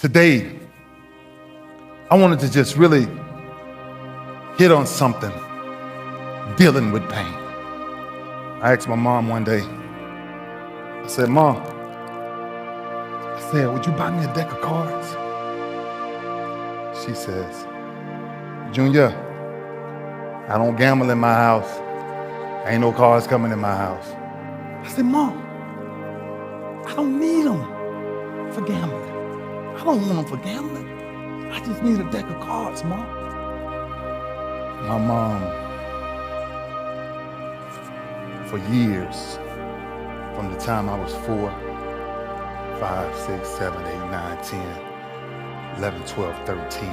Today, I wanted to just really hit on something, dealing with pain. I asked my mom one day, I said, Mom, would you buy me a deck of cards? She says, Junior, I don't gamble in my house. Ain't no cards coming in my house. I said, Mom, I don't need them for gambling. I don't want them for gambling. I just need a deck of cards, Mom. My mom, for years, from the time I was 4, 5, 6, 7, 8, 9, 10, 11, 12, 13,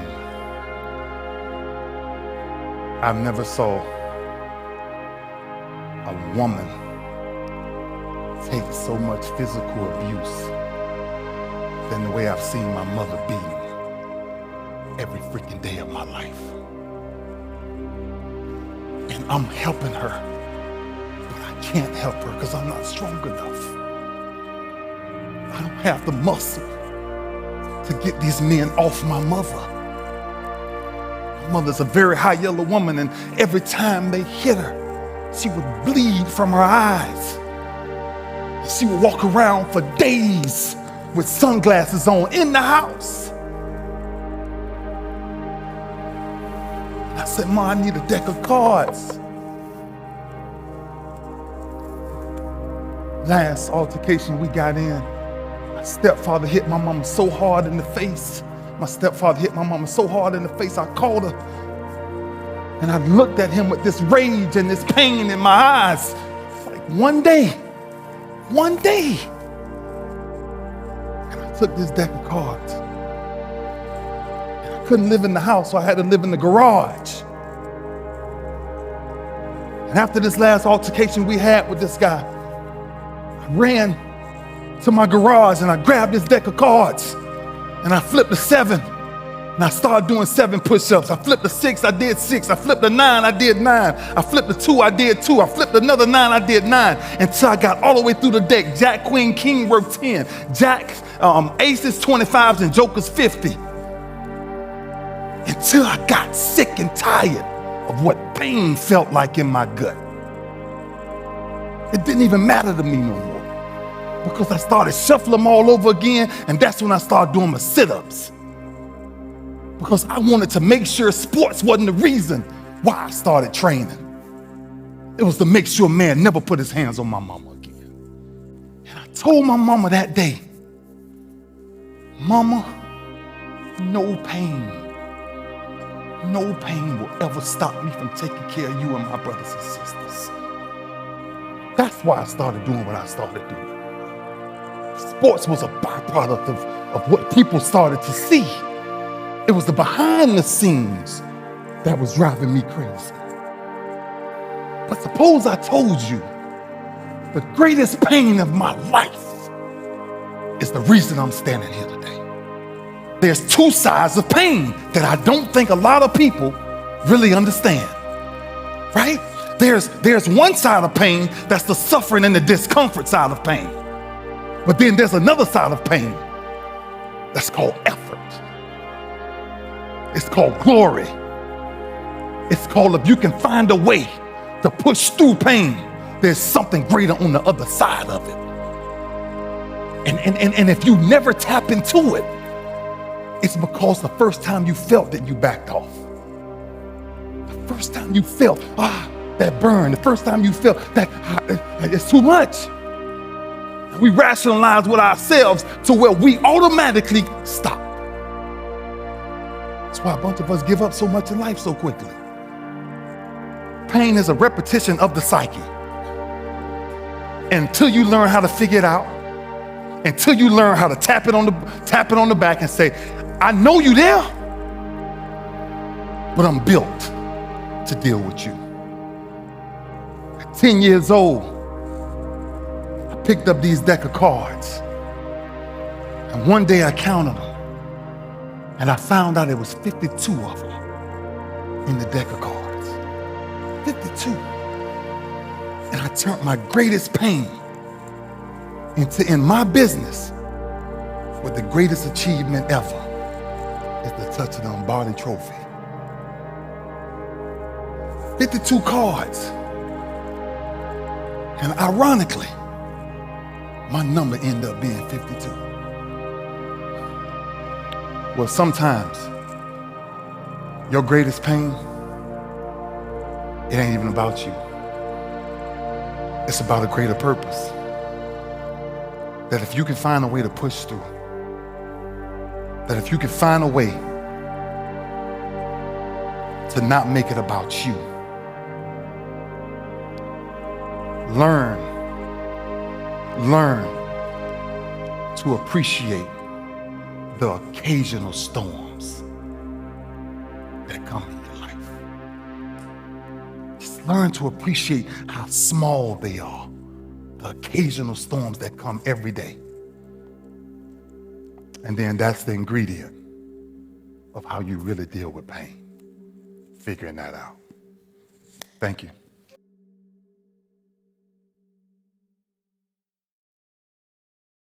I never saw a woman take so much physical abuse than the way I've seen my mother beaten every freaking day of my life. And I'm helping her, but I can't help her because I'm not strong enough. I don't have the muscle to get these men off my mother. My mother's a very high yellow woman, and every time they hit her, she would bleed from her eyes. She would walk around for days with sunglasses on in the house. And I said, Ma, I need a deck of cards. Last altercation we got in, my stepfather hit my mama so hard in the face. I called her and I looked at him with this rage and this pain in my eyes. It's like one day, and I took this deck of cards. And I couldn't live in the house, so I had to live in the garage. And after this last altercation we had with this guy, I ran to my garage and I grabbed this deck of cards and I flipped a 7 and I started doing 7 push-ups. I flipped a 6, I did 6. I flipped a 9, I did 9. I flipped a 2, I did 2. I flipped another 9, I did 9, until I got all the way through the deck. Jack, Queen, King worked 10. Jack, aces, 25s, and jokers, 50. Until I got sick and tired of what pain felt like in my gut. It didn't even matter to me no more, because I started shuffling them all over again, and that's when I started doing my sit-ups. Because I wanted to make sure sports wasn't the reason why I started training. It was to make sure a man never put his hands on my mama again. And I told my mama that day, Mama, no pain will ever stop me from taking care of you and my brothers and sisters. That's why I started doing what I started doing. Sports was a byproduct of what people started to see. It was the behind the scenes that was driving me crazy. But suppose I told you the greatest pain of my life is the reason I'm standing here today. There's 2 sides of pain that I don't think a lot of people really understand, right? There's one side of pain that's the suffering and the discomfort side of pain. But then there's another side of pain that's called effort. It's called glory. It's called, if you can find a way to push through pain, there's something greater on the other side of it. And if you never tap into it, it's because the first time you felt it, you backed off. The first time you felt, that burn, the first time you felt that it's too much. We rationalize with ourselves to where we automatically stop. That's why a bunch of us give up so much in life so quickly. Pain is a repetition of the psyche. Until you learn how to figure it out, until you learn how to tap it on the back and say, I know you there, but I'm built to deal with you. At 10 years old, I picked up these deck of cards, and one day I counted them. And I found out it was 52 of them in the deck of cards. 52. And I turned my greatest pain in my business But the greatest achievement ever is the touch of the Lombardi trophy. 52 cards. And ironically, my number ended up being 52. Well, sometimes your greatest pain, it ain't even about you. It's about a greater purpose. That if you can find a way to push through, that if you can find a way to not make it about you, learn to appreciate the occasional storms that come in your life. Just learn to appreciate how small they are, the occasional storms that come every day. And then that's the ingredient of how you really deal with pain, figuring that out. Thank you.